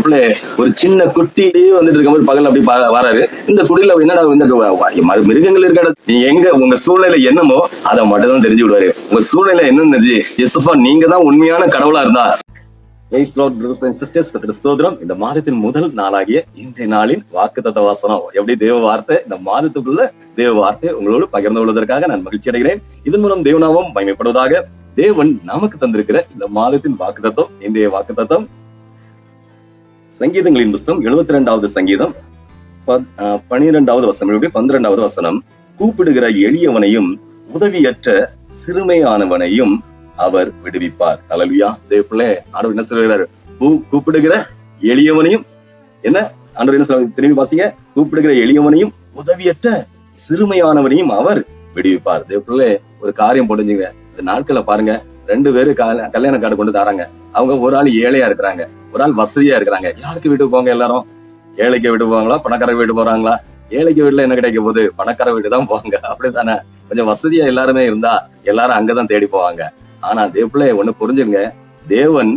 தேவப்பிள்ளை ஒரு சின்ன குட்டிலேயே வந்துட்டு இருக்கும்போது பகல் அப்படி வராரு. இந்த குடியில என்னடா இந்த மிருகங்கள் இருக்க நீ எங்க உங்க சூழ்நிலை என்னமோ அதை மட்டும் தான் தெரிஞ்சு விடுவாரு. உங்க சூழ்நிலை என்னன்னு தெரிஞ்சு எஸ்ப்பா நீங்க தான் உண்மையான கடவுளா இருந்தா. இந்த மாதத்தின் முதல் நாளாகிய இன்றைய நாளின் வாக்குத்தத்த வாசனம் எப்படி தேவ வார்த்தை இந்த மாதத்துக்குள்ள தேவ வார்த்தை உங்களோடு பகிர்ந்து கொள்வதற்காக நான் மகிழ்ச்சி அடைகிறேன். இதன் மூலம் தேவநாமம் மகிமைப்படுவதாக. தேவன் நமக்கு தந்திருக்கிற இந்த மாதத்தின் வாக்குத்தத்தம் இன்றைய வாக்குத்தத்தம் சங்கீதங்களின் புஸ்தகம் 72வது சங்கீதம் 12வது வசனம் 12வது வசனம். கூப்பிடுகிற எளியவனையும் உதவியற்ற சிறுமையானவனையும் அவர் விடுவிப்பார். அல்லேலூயா. தேவப்பிள்ளை ஆண்டவர் என்ன சொல்கிறார்? கூப்பிடுகிற எளியவனையும் என்ன ஆண்டவர் என்ன சொல்றாரு? திரும்பி வாசிங்க. கூப்பிடுகிற எளியவனையும் உதவியற்ற சிறுமையானவனையும் அவர் விடுவிப்பார். தேவப்பிள்ளை ஒரு காரியம் போடுஞ்சுங்க. இந்த நாட்களை பாருங்க, 2 பேரு கல்யாண கார்டு கொண்டு தராங்க. அவங்க ஒரு ஆள் ஏழையா இருக்கிறாங்க, ஒரு ஆள் வசதியா இருக்கிறாங்க. யாருக்கு வீட்டுக்கு போங்க? எல்லாரும் ஏழைக்கு வீட்டு போவாங்களா, பணக்கார வீட்டு போறாங்களா? ஏழைக்கு வீட்டுல என்ன கிடைக்க போகுது? பணக்கார வீட்டு தான் போவாங்க. அப்படித்தானே? கொஞ்சம் வசதியா எல்லாருமே இருந்தா எல்லாரும் அங்கதான் தேடி போவாங்க. ஆனா தேவப்பிள்ளை ஒண்ணு புரிஞ்சுங்க, தேவன்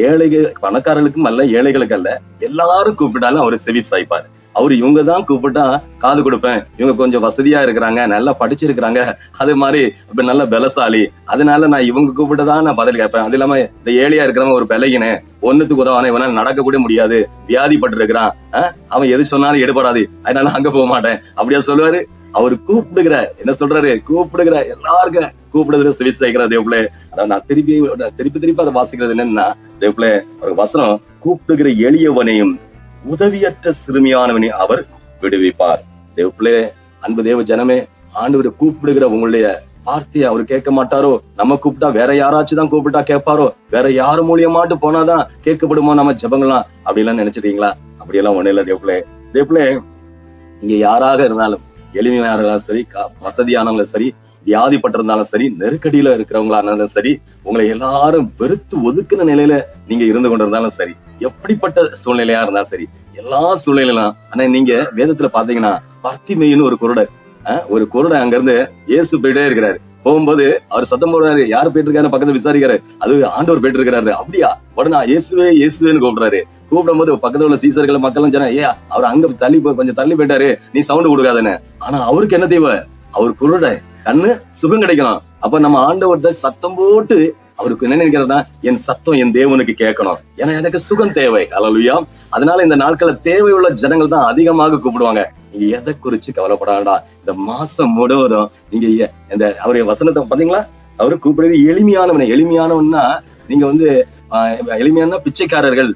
ஏழைகள் பணக்காரர்களுக்கும் அல்ல ஏழைகளுக்கு அல்ல, எல்லாரும் கூப்பிட்டாலும் அவரு செவி சாய்ப்பாரு. அவரு இவங்க தான் கூப்பிட்டா காது கொடுப்பேன், இவங்க கொஞ்சம் வசதியா இருக்கிறாங்க, நல்லா படிச்சிருக்கிறாங்க, அது மாதிரி இப்ப நல்ல பலசாலி, அதனால நான் இவங்க கூப்பிட்டுதான் நான் பதில் கேட்பேன். அது இல்லாம இந்த ஏழையா இருக்கிறவன் ஒரு விலகினே ஒன்னுத்துக்கு உதவானே, இவனால நடக்க கூட முடியாது, வியாதிப்பட்டு இருக்கிறான், அவன் எது சொன்னாலும் எடுபடாது, அதனால அங்க போக மாட்டேன் அப்படியா சொல்லுவாரு. அவரு கூப்பிடுகிற என்ன சொல்றாரு? கூப்பிடுகிற எல்லாருக்கும் கூப்பிடுறது செவி சாய்க்கிற தேவப்பிள்ளை. அதான் நான் திருப்பி அதை வாசிக்கிறது என்னன்னா, தேவப்பிள்ளை ஒரு வசனம், கூப்பிடுகிற எளியவனையும் உதவியற்ற சிறுமியானவனை அவர் விடுவிப்பார். தேவப்பிள்ளை அன்பு தேவ ஜனமே, ஆண்டவரை கூப்பிடுகிற உங்களுடைய வார்த்தையை அவர் கேட்க மாட்டாரோ? நம்ம கூப்பிட்டா வேற யாராச்சும் தான் கூப்பிட்டா கேட்பாரோ? வேற யாரு மூலியமாட்டு போனாதான் கேட்கப்படுமோ நம்ம ஜெபங்களாம்? அப்படி எல்லாம் நினைச்சிட்டீங்களா? அப்படியெல்லாம் ஒண்ணு இல்ல தேவப்பிள்ளை. தேவப்பிள்ளை இங்க யாராக இருந்தாலும், எளிமையா இருந்தாலும் சரி, வசதியானவங்களும் சரி, வியாதிப்பட்டிருந்தாலும் சரி, நெருக்கடியில இருக்கிறவங்களா இருந்தாலும் சரி, உங்களை எல்லாரும் வெறுத்து ஒதுக்குன நிலையில நீங்க இருந்து கொண்டிருந்தாலும் சரி, எப்படிப்பட்ட சூழ்நிலையா இருந்தாலும் சரி, எல்லா சூழ்நிலையிலும். ஆனா நீங்க வேதத்துல பாத்தீங்கன்னா பர்த்திமேயுன்னு ஒரு குருடன் அங்க இருந்து இயேசு போயிட்டே இருக்கிறாரு. போகும்போது அவர் சத்தம் போடுறாரு, யாரு போயிட்டு இருக்காரு பக்கத்துல விசாரிக்கிறாரு, அது ஆண்டவர் போயிட்டு இருக்கிறாரு. அப்படியா? உடனே இயேசுவே இயேசுவேன்னு கூப்பிடுறாரு. கூப்பிடும் போது பக்கத்துல உள்ள சீசர்கள் மக்களும் ஜன, அவர் அங்க கொஞ்சம் தள்ளி போயிட்டாரு, நீ சவுண்ட் கொடுக்காதுன்னு. ஆனா அவருக்கு என்ன தேவை? அவர் குருடன், கண்ணு சுகம் கிடைக்கணும். அப்ப நம்ம ஆண்டவர்கிட்ட சத்தம் போட்டு அவருக்கு என்ன நினைக்கிறதுனா, என் சத்தம் என் தேவனுக்கு கேட்கணும், ஏன்னா எனக்கு சுகம் தேவை. அல்லேலூயா. அதனால இந்த நாட்களை தேவையுள்ள ஜனங்கள் தான் அதிகமாக கூப்பிடுவாங்க. நீங்க எதை குறிச்சு கவலைப்படாண்டா. இந்த மாசம் முழுவதும் நீங்க இந்த அவருடைய வசனத்தை பாத்தீங்களா? அவரு கூப்பிடுறது எளிமையானவனை. எளிமையானவன்னா நீங்க எளிமையான பிச்சைக்காரர்கள்,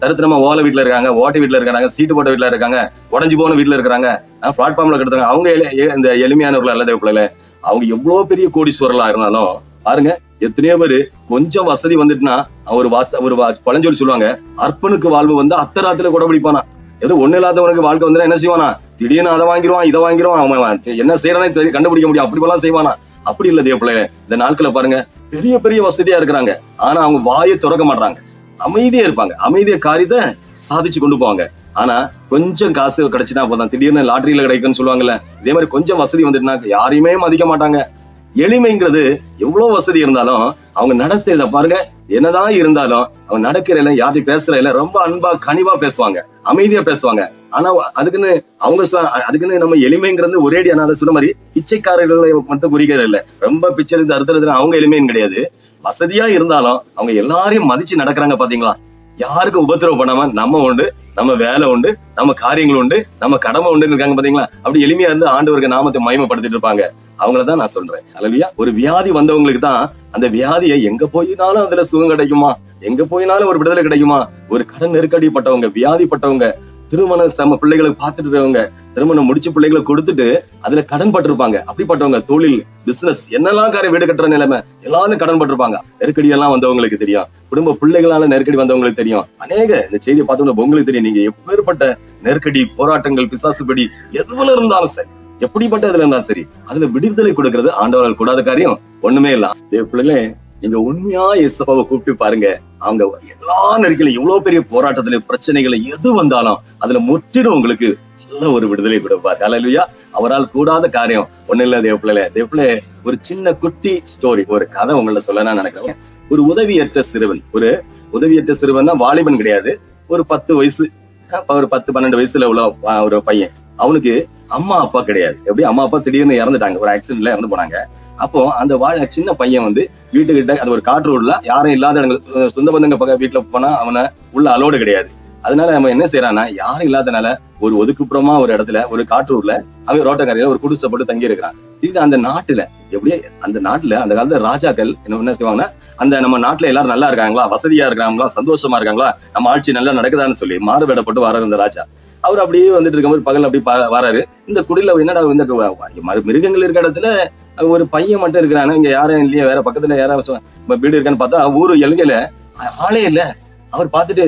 தரித்திரமா ஓலை வீட்டுல இருக்காங்க, ஓட்டை வீட்டுல இருக்காங்க, சீட்டு போட்ட வீட்டுல இருக்காங்க, உடஞ்சு போன வீட்டுல இருக்கிறாங்க, பிளாட்ஃபார்ம்ல கிடத்துறாங்க. அவங்க இந்த எளிமையானவர்கள் அல்ல தேவப்பிள்ளைல. அவங்க எவ்வளவு பெரிய கோடீஸ்வரர்களா இருந்தாலும் பாருங்க, எத்தனையோ பேரு கொஞ்சம் வசதி வந்துட்டுனா ஒரு பழஞ்சொல்லி சொல்லுவாங்க, அர்ப்பனுக்கு வாழ்வு அத்தராத்துல கூட பிடிப்பானா. ஏதோ ஒண்ணு இல்லாதவனுக்கு வாழ்க்கை வந்துன்னா என்ன செய்வானா? திடீர்னு அதை வாங்கிடுவான், இதை வாங்கிடுவான், அவன் என்ன செய்யறானே கண்டுபிடிக்க முடியும், அப்படி எல்லாம் செய்வானா? அப்படி இல்ல தேவப்பிள்ளைல. இந்த நாட்களை பாருங்க, பெரிய பெரிய வசதியா இருக்கிறாங்க, ஆனா அவங்க வாயை திறக்க மாட்டாங்க, அமைதியா இருப்பாங்க, அமைதிய காரியத்தை சாதிச்சு கொண்டு போவாங்க. ஆனா கொஞ்சம் காசு கிடைச்சுனா போதான், திடீர்னு லாட்டரியில கிடைக்குன்னு சொல்லுவாங்கல்ல, இதே மாதிரி கொஞ்சம் வசதி வந்துட்டுனா யாரையுமே மதிக்க மாட்டாங்க. எளிமைங்கிறது எவ்வளவு வசதி இருந்தாலும் அவங்க நடத்தையில பாருங்க, என்னதான் இருந்தாலும் அவங்க நடக்கிறதுல யார்கிட்ட பேசுறதுல ரொம்ப அன்பா கனிவா பேசுவாங்க, அமைதியா பேசுவாங்க. ஆனா அதுக்குன்னு நம்ம எளிமைங்கிறது ஒரேடியா நான் சொன்ன மாதிரி பிச்சைக்காரர்களை மட்டும் குறிக்கிறது இல்லை. ரொம்ப பிச்சை இருந்து அறுத்துறது அவங்க எளிமைன்னு கிடையாது. வசதியா இருந்தாலும் அவங்க எல்லாரையும் மதிச்சு நடக்கிறாங்க. பாத்தீங்களா? யாருக்கும் உபத்திரவம் பண்ணாம நம்ம உண்டு, நம்ம வேலை உண்டு, நம்ம காரியங்கள் உண்டு, நம்ம கடமை உண்டுன்னு இருக்காங்க. பாத்தீங்களா? அப்படி எளிமையா இருந்து ஆண்டவருக்கு நாமத்தை மகிமைப்படுத்திட்டு இருப்பாங்க. அவங்களதான் நான் சொல்றேன். அல்லேலூயா. ஒரு வியாதி வந்தவங்களுக்கு தான் அந்த வியாதியை எங்க போயினாலும் அதுல சுகம் கிடைக்குமா, எங்க போயினாலும் ஒரு விடுதலை கிடைக்குமா. ஒரு கடன் நெருக்கடிப்பட்டவங்க, வியாதிப்பட்டவங்க, திருமண பிள்ளைகளுக்கு பார்த்துட்டு இருக்கவங்க, திருமணம் முடிச்சு பிள்ளைகளை கொடுத்துட்டு அதுல கடன் பட்டிருப்பாங்க. அப்படிப்பட்டவங்க தொழில், பிசினஸ், என்னெல்லாம் காரியம், வீடு கட்டுற நிலைமை, எல்லாரும் கடன் பட்டிருப்பாங்க. நெருக்கடி எல்லாம் வந்தவங்களுக்கு தெரியும், குடும்ப பிள்ளைகளால நெருக்கடி வந்தவங்களுக்கு தெரியும். அநேக இந்த செய்தியை பார்த்தோம்னா உங்களுக்கு தெரியும், நீங்க எப்பேற்பட்ட நெருக்கடி, போராட்டங்கள், பிசாசுபடி எதுவுல இருந்தாலும் சரி, எப்படிப்பட்ட இதுல இருந்தாலும் சரி, அதுல விடுதலை கொடுக்கறது ஆண்டவரால் கூடாத காரியம் ஒண்ணுமே இல்ல. பிள்ளைகளே, நீங்க உண்மையா இயேசுவை கூப்பிட்டு பாருங்க. அவங்க எல்லா நெருக்கடியிலும், எவ்வளவு பெரிய போராட்டத்துல, பிரச்சனைகளை எது வந்தாலும் அதுல முற்றிலும் உங்களுக்கு நல்ல ஒரு விடுதலை கொடுப்பார். அல்லேலூயா. அவரால் கூடாத காரியம் ஒண்ணு இல்ல தேவப்பிள்ளை. தேவப்பிள்ளை ஒரு சின்ன குட்டி ஸ்டோரி, ஒரு கதை உங்கள்ட்ட சொல்ல நான் நினைக்கிறேன். ஒரு உதவியற்ற சிறுவன், ஒரு உதவியற்ற சிறுவன்னா வாலிபன் கிடையாது, ஒரு 10 வயசு, ஒரு 10-12 வயசுல உள்ள ஒரு பையன். அவனுக்கு அம்மா அப்பா கிடையாது. எப்படி அம்மா அப்பா திடீர்னு இறந்துட்டாங்க, ஒரு ஆக்சிடென்ட்ல இறந்து போனாங்க. அப்போ அந்த சின்ன பையன் வந்து வீட்டுக்கிட்ட, அது ஒரு காட்டு ரோட்ல, யாரும் இல்லாத இடங்கள், சொந்த பந்தங்க வீட்டுல போனா அவனை உள்ள அலோடு கிடையாது. அதனால நம்ம என்ன செய்யறான்னா, யாரும் இல்லாதனால ஒரு ஒதுக்குப்புறமா ஒரு இடத்துல, ஒரு காட்டு ரோட்ல அவன் ரோட்டக்கரையில ஒரு குடிசை போட்டு தங்கி இருக்கிறான். திடீர்னு அந்த நாட்டுல எப்படியே, அந்த நாட்டுல அந்த காலத்துல ராஜாக்கள் என்ன செய்வாங்கன்னா, அந்த நம்ம நாட்டுல எல்லாரும் நல்லா இருக்காங்களா, வசதியா இருக்காங்களா, சந்தோஷமா இருக்காங்களா, நம்ம ஆட்சி நல்லா நடக்குதான்னு சொல்லி மாறுவேடப்பட்டு வர்றாரு இந்த ராஜா. அவர் அப்படியே வந்துட்டு இருக்கும்போது பகல் அப்படி வராரு. இந்த குடியில என்னடா இந்த மிருகங்கள் இருக்க இடத்துல ஒரு பையன் மட்டும் இருக்கிறானு, இங்க யாரும் இல்லையா, வேற பக்கத்துல யாராவது வீடு இருக்கான்னு பார்த்தா ஊரு எல்கையில ஆளே இல்ல. அவர் பார்த்துட்டு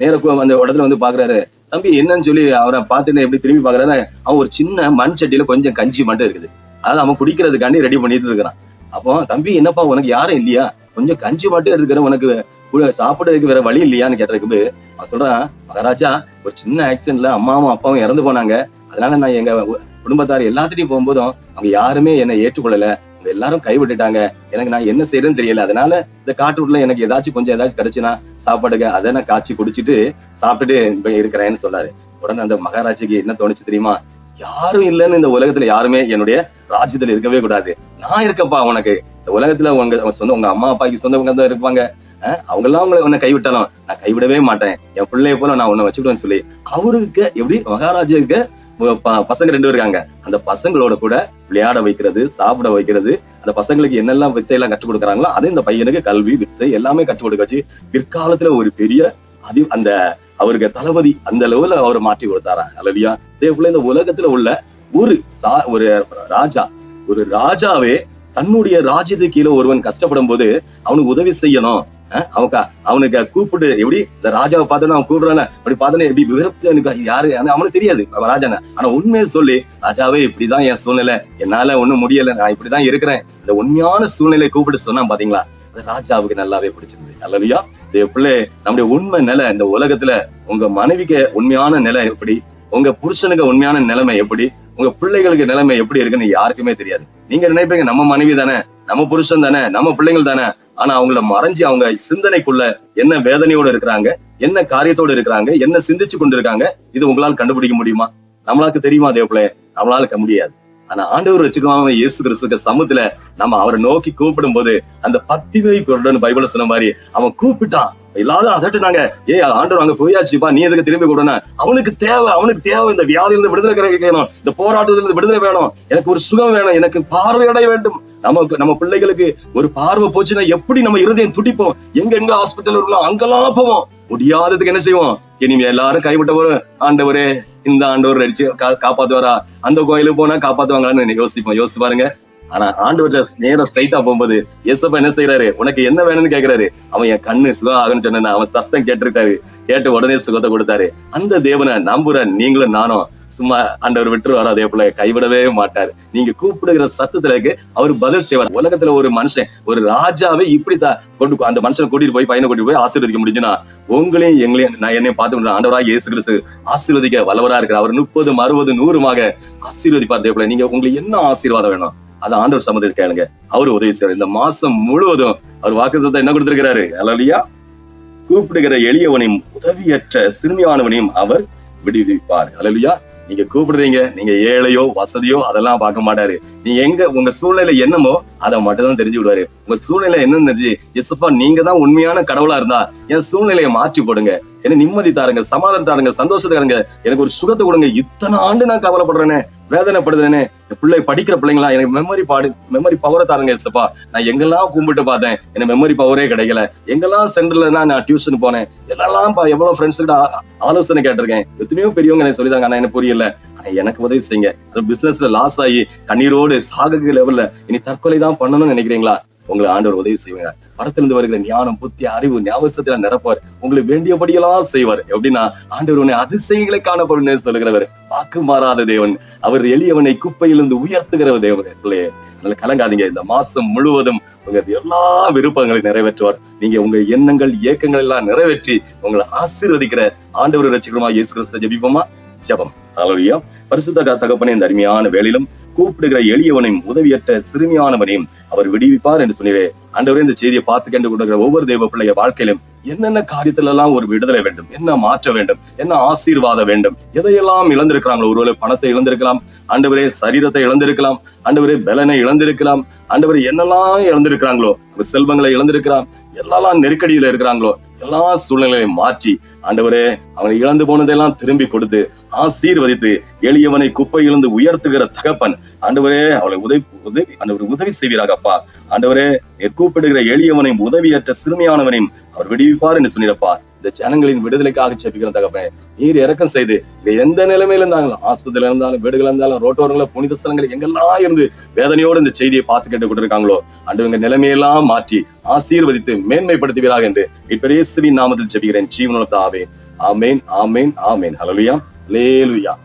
நேர அந்த இடத்துல வந்து பாக்குறாரு. தம்பி என்னன்னு சொல்லி அவரை பார்த்துட்டு எப்படி திரும்பி பாக்குறாரு. அவன் ஒரு சின்ன மண் சட்டியில கொஞ்சம் கஞ்சி மட்டும் இருக்குது, அதாவது அவன் குடிக்கிறதுக்காண்டி ரெடி பண்ணிட்டு இருக்கிறான். அப்போ தம்பி என்னப்பா உனக்கு யாரும் இல்லையா, கொஞ்சம் கஞ்சி மட்டும் எடுத்துக்கிற, உனக்கு சாப்பிடுறதுக்கு வேற வழி இல்லையான்னு கேட்டதுக்கு அவன் சொல்றான், மகாராஜா ஒரு சின்ன ஆக்சிடென்ட்ல அம்மாவும் அப்பாவும் இறந்து போனாங்க, அதனால நான் எங்க குடும்பத்தார் எல்லாத்திட்டையும் போகும்போதும் அவங்க யாருமே என்னை ஏற்றுக்கொள்ளல, அவங்க எல்லாரும் கைவிட்டுட்டாங்க, எனக்கு நான் என்ன செய்யறேன்னு தெரியல, அதனால இந்த காட்டுக்குள்ள எனக்கு ஏதாச்சும் கிடைச்சுன்னா சாப்பாடுங்க, அதை நான் காய்ச்சி குடிச்சிட்டு சாப்பிட்டுட்டு இருக்கிறேன்னு சொன்னாரு. உடனே அந்த மகாராஜிக்கு என்ன தோணுச்சு தெரியுமா, யாரும் இல்லைன்னு இந்த உலகத்துல யாருமே என்னுடைய ராஜ்யத்துல இருக்கவே கூடாது, நான் இருக்கப்பா, உனக்கு இந்த உலகத்துல உங்க அம்மா அப்பாக்கு சொந்தவங்க தான் இருப்பாங்க, அவங்க எல்லாம் உன்னை கைவிட்டாலும் நான் கைவிடவே மாட்டேன், என் பிள்ளைய போல நான் உன்னை வச்சுக்கிட்டேன்னு சொல்லி அவருக்கு எப்படி மகாராஜாவுக்கு பசங்க 2 இருக்காங்க, அந்த பசங்களோட கூட விளையாட வைக்கிறது, சாப்பிட வைக்கிறது, அந்த பசங்களுக்கு என்னெல்லாம் வித்தையெல்லாம் கற்றுக் கொடுக்குறாங்களோ அதை இந்த பையனுக்கு கல்வி வித்தை எல்லாமே கற்றுக் கொடுக்க வச்சு பிற்காலத்துல ஒரு பெரிய அந்த அவருக்கு தளபதி அந்த லெவல்ல அவர் மாற்றி கொடுத்தாராம். அல்லையா, இதே போல இந்த உலகத்துல உள்ள ஒரு ராஜாவே தன்னுடைய ராஜ்யத்துக்கு கீழே ஒருவன் கஷ்டப்படும் போது அவனுக்கு உதவி செய்யணும், அவனுக்கு கூப்பிட்டு, எப்படி இந்த ராஜாவை பார்த்தோன்னா அவன் கூப்பிடுறான அப்படி பார்த்தோன்னே எப்படி விருப்பம், எனக்கு யாரு அவனுக்கு தெரியாது ராஜான, ஆனா உண்மையை சொல்லி, ராஜாவே இப்படிதான் என் சூழ்நிலை, என்னால ஒண்ணும் முடியல, நான் இப்படிதான் இருக்கிறேன், இந்த உண்மையான சூழ்நிலையை கூப்பிட்டு சொன்னா பாத்தீங்களா, அது ராஜாவுக்கு நல்லாவே பிடிச்சிருந்தது. அல்லையா, இந்த பிள்ளை நம்முடைய உண்மை நிலை இந்த உலகத்துல, உங்க மனைவிக்கு உண்மையான நிலை எப்படி, உங்க புருஷனுக்கு உண்மையான நிலைமை எப்படி, உங்க பிள்ளைகளுக்கு நிலைமை எப்படி இருக்குன்னு யாருக்குமே தெரியாது. நீங்க நினைப்பீங்க நம்ம மனைவி தானே, நம்ம புருஷன் தானே, நம்ம பிள்ளைகள் தானே, ஆனா அவங்கள மறைஞ்சு அவங்க சிந்தனைக்குள்ள என்ன வேதனையோடு இருக்கிறாங்க, என்ன காரியத்தோடு இருக்கிறாங்க, என்ன சிந்திச்சு கொண்டு இருக்காங்க, இது உங்களால் கண்டுபிடிக்க முடியுமா? நம்மளாக்கு தெரியுமா? அதே போல நம்மளால முடியாது. ஆனா ஆண்டவர் வச்சுக்கோங்க, இயேசு கிறிஸ்துக்கு சமூகத்துல நம்ம அவரை நோக்கி கூப்பிடும் போது அந்த 10 குருடன் பைபிள் சொன்ன மாதிரி அவன் கூப்பிட்டான், எல்லாரும் அதட்டுனாங்க, ஆண்டவர் அங்க போயாச்சுப்பா, நீ எதுக்கு திரும்பி கூடனா, அவனுக்கு தேவை இந்த வியாதியிலிருந்து விடுதலை கிடைக்கணும், இந்த போராட்டத்திலிருந்து விடுதலை வேணும், எனக்கு ஒரு சுகம் வேணும், எனக்கு பார்வையடைய வேண்டும். நம்ம பிள்ளைகளுக்கு ஒரு பார்வை போச்சுன்னா எப்படி நம்ம இருதயம் துடிப்போம், எங்க ஹாஸ்பிட்டல் இருக்கலாம் அங்கெல்லாம் போவோம், முடியாததுக்கு என்ன செய்வோம், இனிமே எல்லாரும் கைவிட்ட ஆண்டவரே இந்த ஆண்டவர் காப்பாத்துவாரா, அந்த கோயிலுக்கு போனா காப்பாத்துவாங்களான்னு யோசிச்சு பாருங்க. ஆனா ஆண்டவர் நேரம் ஸ்ட்ரைட்டா போகும்போது ஏசப்பா என்ன செய்யறாரு, உனக்கு என்ன வேணும்னு கேக்குறாரு. அவன் என் கண்ணு சுகம் ஆகுன்னு சொன்னா அவன் சத்தம் கேட்டிருக்காரு, கேட்டு உடனே சுகத்தை கொடுத்தாரு. அந்த தேவனை நம்புற நீங்களும் நானும் சும்மா ஆண்டவர் விட்டுருவாரு, அதே போல கைவிடவே மாட்டாரு. நீங்க கூப்பிடுகிற சத்தத்துக்கு அவர் பதில் செய்வார். உலகத்துல ஒரு மனுஷன், ஒரு ராஜாவே இப்படித்தான் அந்த மனுஷனை கூட்டிட்டு போய் பையனை கூட்டிட்டு போய் ஆசீர்வதிக்க முடிஞ்சுன்னா, உங்களையும் எங்களையும் நான் என்னையும் பார்த்து ஆண்டவராக இயேசு கிறிஸ்து ஆசீர்வதிக்க வல்லவரா இருக்கிறார். அவர் 30, 60, 100 ஆசீர்வதிப்பார். அதே போல நீங்க உங்களுக்கு என்ன ஆசீர்வாதம் வேணும் அது ஆண்டவர் சம்மதத்தை கேளுங்க, அவரு உதவி செய்வார். இந்த மாசம் முழுவதும் அவர் வாக்குத்தத்தம் என்ன கொடுத்திருக்கிறாரு, அல்லேலூயா, கூப்பிடுகிற எளியவனையும் உதவியற்ற சிறுமியானவனையும் அவர் விடுவிப்பார். அல்லேலூயா. நீங்க கூப்பிடுறீங்க, நீங்க ஏழையோ வசதியோ அதெல்லாம் பார்க்க மாட்டாரு. நீ உங்க சூழ்நிலை என்னமோ அதை மட்டும் தான் தெரிஞ்சு விடுவாரு. உங்க சூழ்நிலை என்னன்னு தெரிஞ்சு, எஸ்ப்பா நீங்க தான் உண்மையான கடவுளா இருந்தா என் சூழ்நிலையை மாற்றி போடுங்க, என்ன நிம்மதி தாருங்க, சமாதானம் தாருங்க, சந்தோஷத்தை தாருங்க, எனக்கு ஒரு சுகத்தை கொடுங்க. இத்தனை ஆண்டு நான் கவலைப்படுறேனே, வேதனைப்படுதுறேனே, படிக்கிற பிள்ளைங்களா எனக்கு மெமரி பவரை தாருங்க எஸ்ப்பா. நான் எங்கெல்லாம் கும்பிட்டு பார்த்தேன், எனக்கு மெமரி பவரே கிடைக்கல. எங்கெல்லாம் சென்டர்ல நான் டியூஷன் போனேன், எல்லாம் எவ்வளவு ஃப்ரெண்ட்ஸ் கிட்ட ஆலோசனை கேட்டிருக்கேன், எத்தனையோ பெரியவங்க எனக்கு சொல்லிதாங்க, ஆனா எனக்கு புரியல. ஆனா எனக்கு உதவி செய்யுங்க. பிசினஸ்ல லாஸ் ஆகி கண்ணீரோடு சாகுற லெவல்ல இனி தற்கொலை தான் பண்ணணும்னு நினைக்கிறீங்களா, உங்களை ஆண்டவர் உதவி செய்வாங்க. பரத்திலிருந்து வருகிற ஞானம், புத்தி, அறிவு, ஞாபகத்துல நிரப்பார். உங்களுக்கு வேண்டியபடியெல்லாம் செய்வார். எப்படின்னா ஆண்டவர் உன்னை அதிசயங்களை காணப்படும் சொல்லுகிறவர், வாக்கு மாறாத தேவன், அவர் எளியவனை குப்பையிலிருந்து உயர்த்துகிற தேவன். பிள்ளையே அதனால கலங்காதீங்க. இந்த மாசம் முழுவதும் உங்க எல்லா விருப்பங்களை நிறைவேற்றுவார். நீங்க உங்க எண்ணங்கள், இயக்கங்கள் எல்லாம் நிறைவேற்றி உங்களை ஆசீர்வதிக்கிற ஆண்டவர் ரட்சகருமாகிய இயேசு கிறிஸ்துவை ஜெபிப்போமா? ஜெபம். ஹல்லேலூயா. பரிசுத்த தகப்பனே, இந்த அருமையான வேளையிலும் கூப்பிடுகிற எளியவனையும் உதவியற்ற சிறுமியானவனையும் அவர் விடுவிப்பார் என்று சொன்னீரே. ஆண்டவரே இந்த செய்தியை பார்த்து கண்டு கொடுக்கிற ஒவ்வொரு தெய்வ பிள்ளைய வாழ்க்கையிலும் என்னென்ன காரியத்துல எல்லாம் ஒரு விடுதலை வேண்டும், என்ன மாற்ற வேண்டும், என்ன ஆசீர்வாதம் வேண்டும், எதையெல்லாம் இழந்திருக்கிறாங்களோ, ஒருவேளை பணத்தை இழந்திருக்கலாம், ஆண்டவரே சரீரத்தை இழந்திருக்கலாம், ஆண்டவரே பலனை இழந்திருக்கலாம், ஆண்டவரே என்னெல்லாம் இழந்திருக்கிறாங்களோ, செல்வங்களை இழந்திருக்கலாம், எல்லாம் நெருக்கடியில இருக்கிறாங்களோ, எல்லா சூழ்நிலையையும் மாற்றி ஆண்டவரே அவனை இழந்து போனதெல்லாம் திரும்பி கொடுத்து ஆசீர்வதித்து எளியவனை குப்பையிலிருந்து உயர்த்துகிற தகப்பன் ஆண்டவரே அவளை உதவி செய்வீராகப்பா. ஆண்டவரே கூப்பிடுகிற எளியவனையும் உதவியற்ற சிறுமியானவனையும் அவர் விடுவிப்பார் என்று சொன்னிருப்பா. இந்த ஜனங்களின் விடுதலைக்காக செபிக்கிற தகப்பனே நீர் இறக்கம் செய்து எந்த நிலைமையில இருந்தாலும், ஆஸ்பத்திரியில இருந்தாலும், வீடுகள் இருந்தாலும், ரோட்டோரங்கள, புனித ஸ்தலங்கள் எங்கெல்லாம் இருந்து வேதனையோடு இந்த செய்தியை பார்த்து கேட்டு கொண்டிருக்காங்களோ ஆண்டவங்க நிலைமையெல்லாம் மாற்றி ஆசீர்வதித்து மேன்மைப்படுத்துவீராக என்று இப்ப இயேசுவின் நாமத்தில் செபிக்கிறேன் ஜீவனுள்ள பிதாவே. ஆமேன், ஆமேன், ஆமேன். ஹல்லேலூயா, ஹல்லேலூயா.